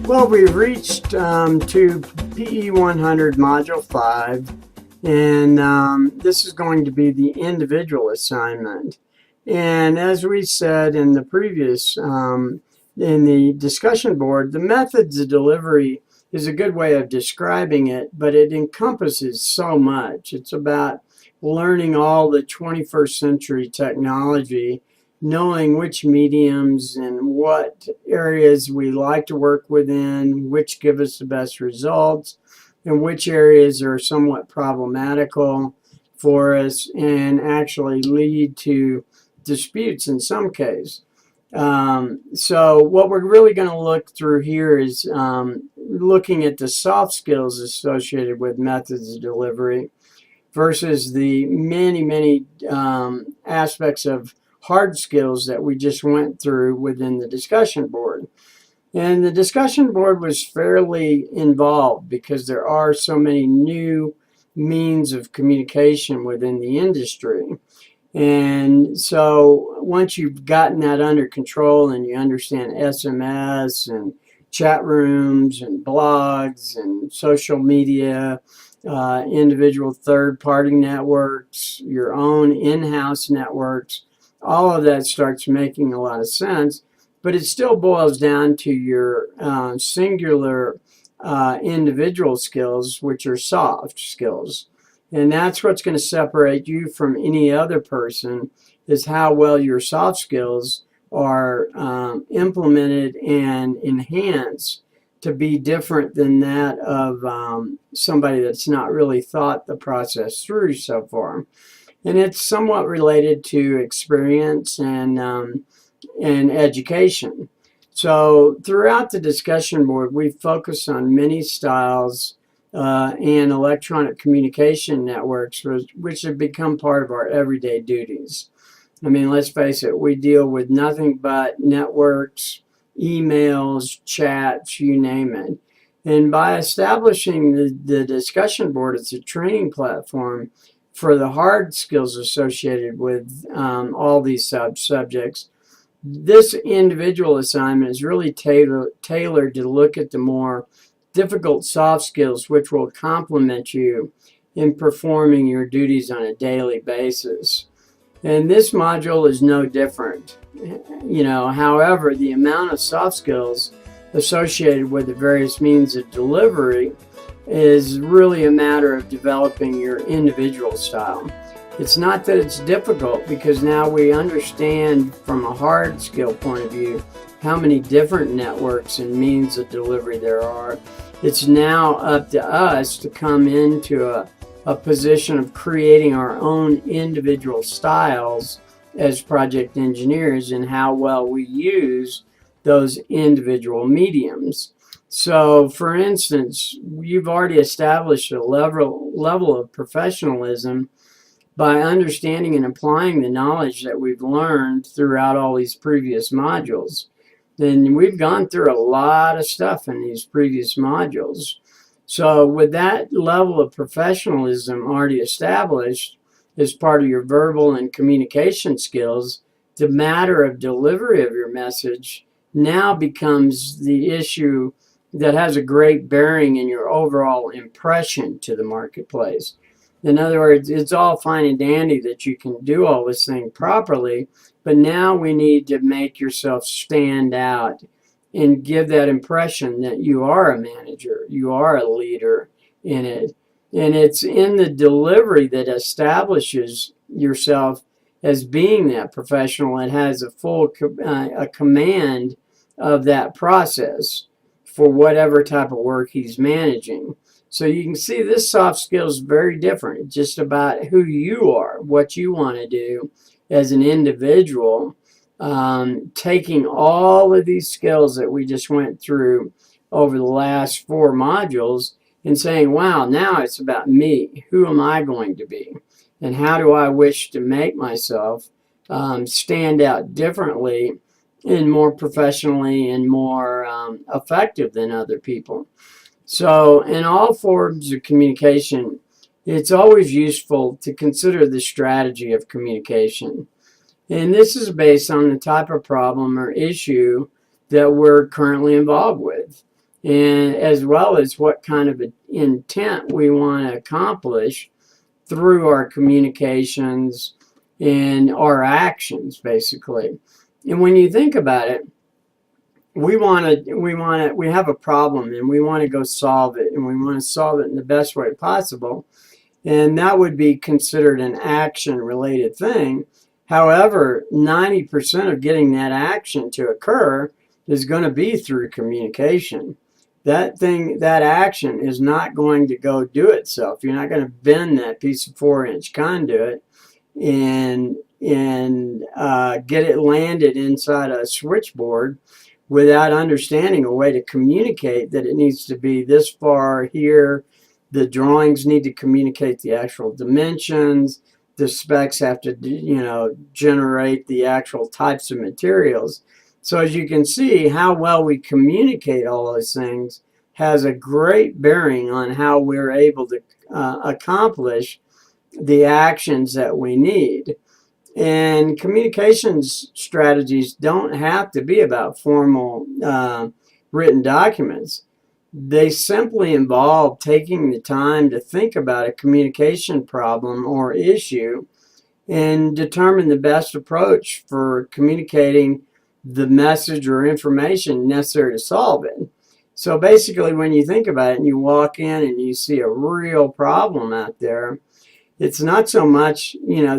Well, we've reached to PE100 Module 5, and this is going to be the individual assignment. And as we said in the previous, in the discussion board, the methods of delivery is a good way of describing it, but it encompasses so much. It's about learning all the 21st century technology, knowing which mediums and what areas we like to work within, which give us the best results, and which areas are somewhat problematical for us and actually lead to disputes in some case. So what we're really going to look through here is looking at the soft skills associated with methods of delivery versus the many aspects of hard skills that we just went through within the discussion board. And the discussion board was fairly involved because there are so many new means of communication within the industry. And so once you've gotten that under control and you understand SMS and chat rooms and blogs and social media, individual third-party networks, your own in-house networks, all of that starts making a lot of sense, but it still boils down to your singular individual skills, which are soft skills. And that's what's going to separate you from any other person, is how well your soft skills are implemented and enhanced to be different than that of somebody that's not really thought the process through so far. And it's somewhat related to experience and education. So throughout the discussion board, we focus on many styles and electronic communication networks, which have become part of our everyday duties. I mean, let's face it, we deal with nothing but networks, emails, chats, you name it. And by establishing the discussion board as a training platform for the hard skills associated with all these subjects, this individual assignment is really tailored to look at the more difficult soft skills which will complement you in performing your duties on a daily basis. And this module is no different. However, the amount of soft skills associated with the various means of delivery is really a matter of developing your individual style. It's not that it's difficult, because now we understand from a hard skill point of view how many different networks and means of delivery there are. It's now up to us to come into a position of creating our own individual styles as project engineers and how well we use those individual mediums. So, for instance, you've already established a level of professionalism by understanding and applying the knowledge that we've learned throughout all these previous modules. Then we've gone through a lot of stuff in these previous modules. So with that level of professionalism already established as part of your verbal and communication skills, the matter of delivery of your message now becomes the issue that has a great bearing in your overall impression to the marketplace. In other words, it's all fine and dandy that you can do all this thing properly, but now we need to make yourself stand out and give that impression that you are a manager, you are a leader in it. And it's in the delivery that establishes yourself as being that professional and has a full command of that process for whatever type of work he's managing. So you can see this soft skill is very different. It's just about who you are, what you want to do as an individual, taking all of these skills that we just went through over the last 4 modules and saying, wow, now it's about me. Who am I going to be? And how do I wish to make myself stand out differently and more professionally and more effective than other people? So in all forms of communication, it's always useful to consider the strategy of communication. And this is based on the type of problem or issue that we're currently involved with. and as well as what kind of intent we want to accomplish through our communications and our actions, basically. And when you think about it, we have a problem and we want to go solve it, and we want to solve it in the best way possible. And that would be considered an action related thing. However, 90% of getting that action to occur is going to be through communication. That action is not going to go do itself. You're not going to bend that piece of 4-inch conduit and get it landed inside a switchboard without understanding a way to communicate that it needs to be this far here. The drawings need to communicate the actual dimensions. The specs have to, generate the actual types of materials. So as you can see, how well we communicate all those things has a great bearing on how we're able to accomplish the actions that we need. And communications strategies don't have to be about formal written documents. They simply involve taking the time to think about a communication problem or issue and determine the best approach for communicating the message or information necessary to solve it. So basically, when you think about it and you walk in and you see a real problem out there, it's not so much,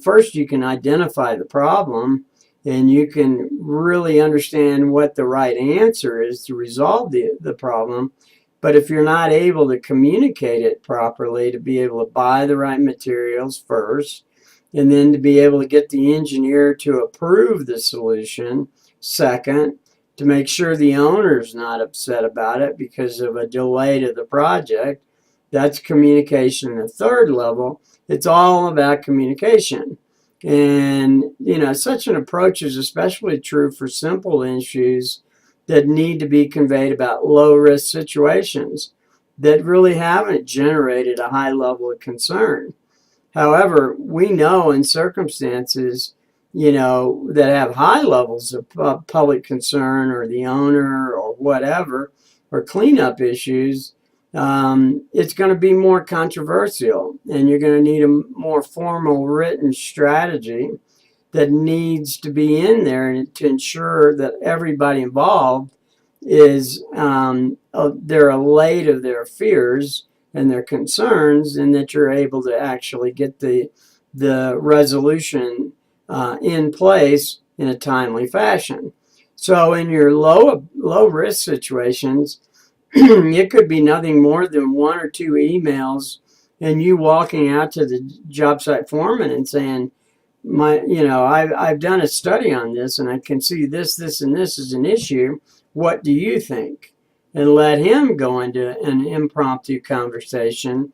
first you can identify the problem and you can really understand what the right answer is to resolve the problem. But if you're not able to communicate it properly, to be able to buy the right materials first, and then to be able to get the engineer to approve the solution second, to make sure the owner's not upset about it because of a delay to the project, that's communication at third level. It's all about communication. And, such an approach is especially true for simple issues that need to be conveyed about low-risk situations that really haven't generated a high level of concern. However, we know in circumstances, that have high levels of public concern, or the owner or whatever, or cleanup issues, it's going to be more controversial, and you're going to need a more formal written strategy that needs to be in there to ensure that everybody involved is they're allayed of their fears and their concerns, and that you're able to actually get the resolution in place in a timely fashion. So in your low risk situations, it could be nothing more than 1 or 2 emails, and you walking out to the job site foreman and saying, I've done a study on this, and I can see this, and this is an issue. What do you think? And let him go into an impromptu conversation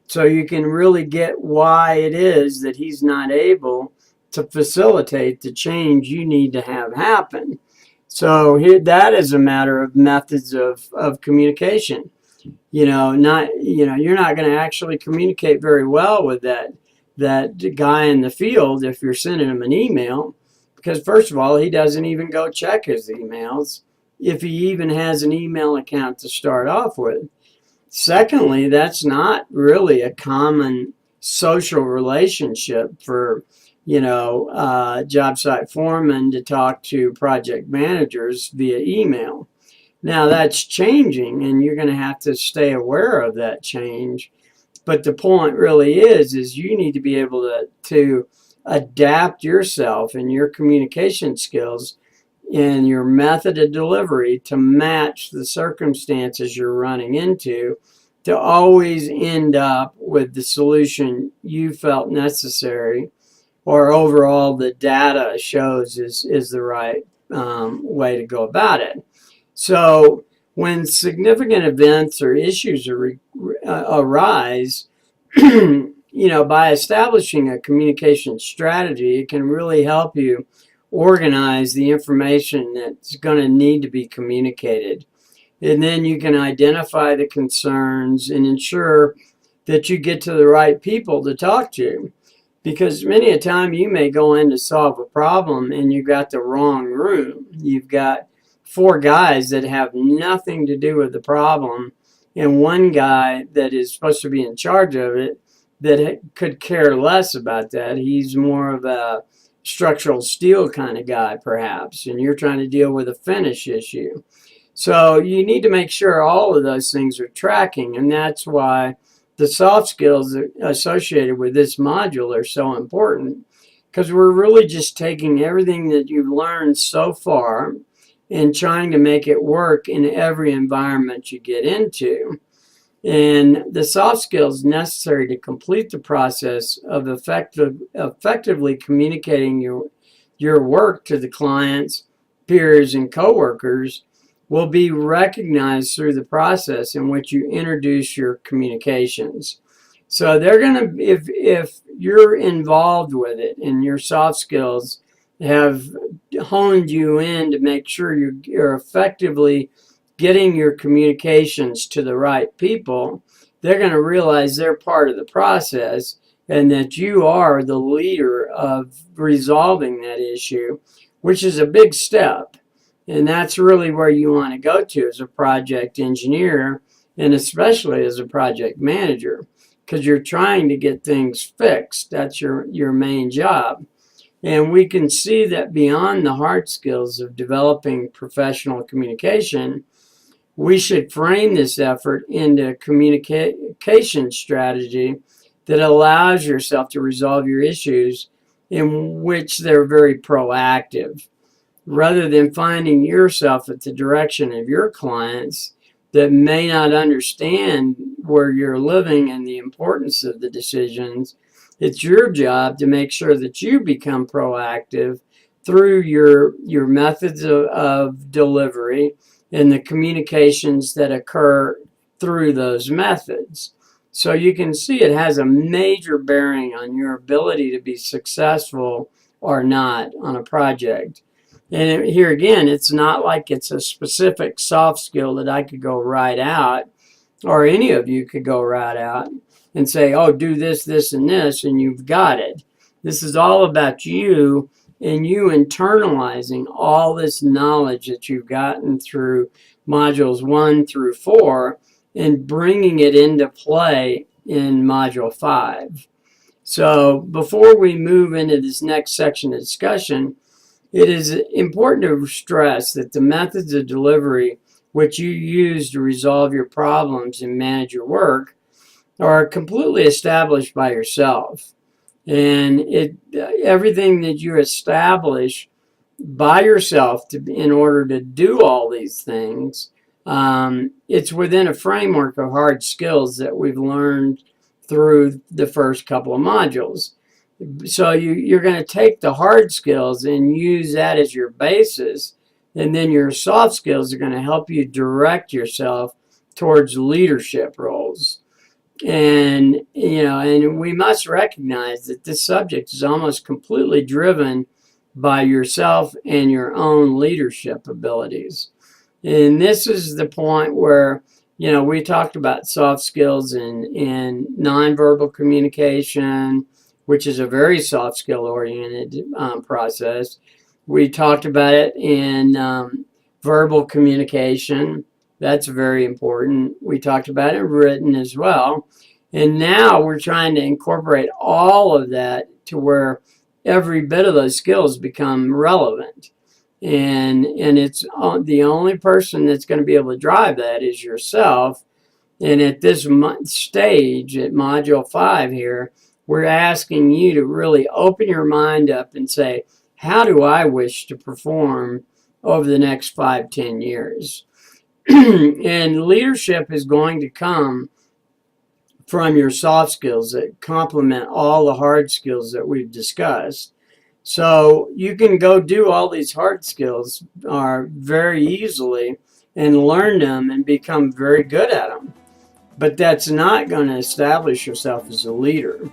so you can really get why it is that he's not able to facilitate the change you need to have happen. So that is a matter of methods of communication. You're not going to actually communicate very well with that guy in the field if you're sending him an email, because first of all, he doesn't even go check his emails, if he even has an email account to start off with. Secondly, that's not really a common social relationship for job site foremen to talk to project managers via email. Now that's changing, and you're going to have to stay aware of that change. But the point really is you need to be able to adapt yourself and your communication skills and your method of delivery to match the circumstances you're running into, to always end up with the solution you felt necessary, or overall the data shows is the right way to go about it. So when significant events or issues arise, by establishing a communication strategy, it can really help you organize the information that's going to need to be communicated. And then you can identify the concerns and ensure that you get to the right people to talk to. Because many a time you may go in to solve a problem and you've got the wrong room. You've got 4 guys that have nothing to do with the problem, and 1 guy that is supposed to be in charge of it that could care less about that. He's more of a structural steel kind of guy, perhaps, and you're trying to deal with a finish issue. So you need to make sure all of those things are tracking, and that's why the soft skills associated with this module are so important, because we're really just taking everything that you've learned so far and trying to make it work in every environment you get into. And the soft skills necessary to complete the process of effectively communicating your work to the clients, peers, and coworkers will be recognized through the process in which you introduce your communications. So they're going to, if you're involved with it and your soft skills have honed you in to make sure you're effectively getting your communications to the right people, they're going to realize they're part of the process and that you are the leader of resolving that issue, which is a big step. And that's really where you want to go to as a project engineer, and especially as a project manager, because you're trying to get things fixed. That's your main job. And we can see that beyond the hard skills of developing professional communication, we should frame this effort into a communication strategy that allows yourself to resolve your issues in which they're very proactive, rather than finding yourself at the direction of your clients that may not understand where you're living and the importance of the decisions. It's your job to make sure that you become proactive through your methods of delivery and the communications that occur through those methods. So you can see it has a major bearing on your ability to be successful or not on a project. And here again, it's not like it's a specific soft skill that I could go write out, or any of you could go write out and say, oh, do this, this, and this, and you've got it. This is all about you and you internalizing all this knowledge that you've gotten through modules 1 through 4 and bringing it into play in module 5. So before we move into this next section of discussion, it is important to stress that the methods of delivery which you use to resolve your problems and manage your work are completely established by yourself. And everything that you establish by yourself in order to do all these things, it's within a framework of hard skills that we've learned through the first couple of modules. So you're going to take the hard skills and use that as your basis, and then your soft skills are going to help you direct yourself towards leadership roles. And and we must recognize that this subject is almost completely driven by yourself and your own leadership abilities. And this is the point where we talked about soft skills in nonverbal communication, which is a very soft skill oriented process. We talked about it in verbal communication. That's very important. We talked about it written as well. And now we're trying to incorporate all of that to where every bit of those skills become relevant. And it's the only person that's going to be able to drive that is yourself. And at this stage, at Module 5 here, we're asking you to really open your mind up and say, how do I wish to perform over the next 5-10 years? And leadership is going to come from your soft skills that complement all the hard skills that we've discussed. So you can go do all these hard skills very easily and learn them and become very good at them. But that's not going to establish yourself as a leader.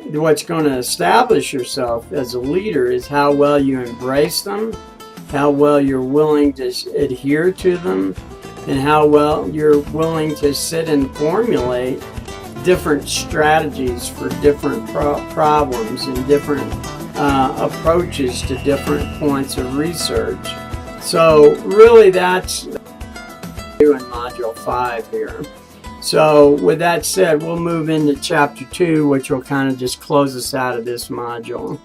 What's going to establish yourself as a leader is how well you embrace them, how well you're willing to adhere to them, and how well you're willing to sit and formulate different strategies for different problems and different approaches to different points of research. So really that's in Module 5 here. So with that said, we'll move into Chapter 2, which will kind of just close us out of this module.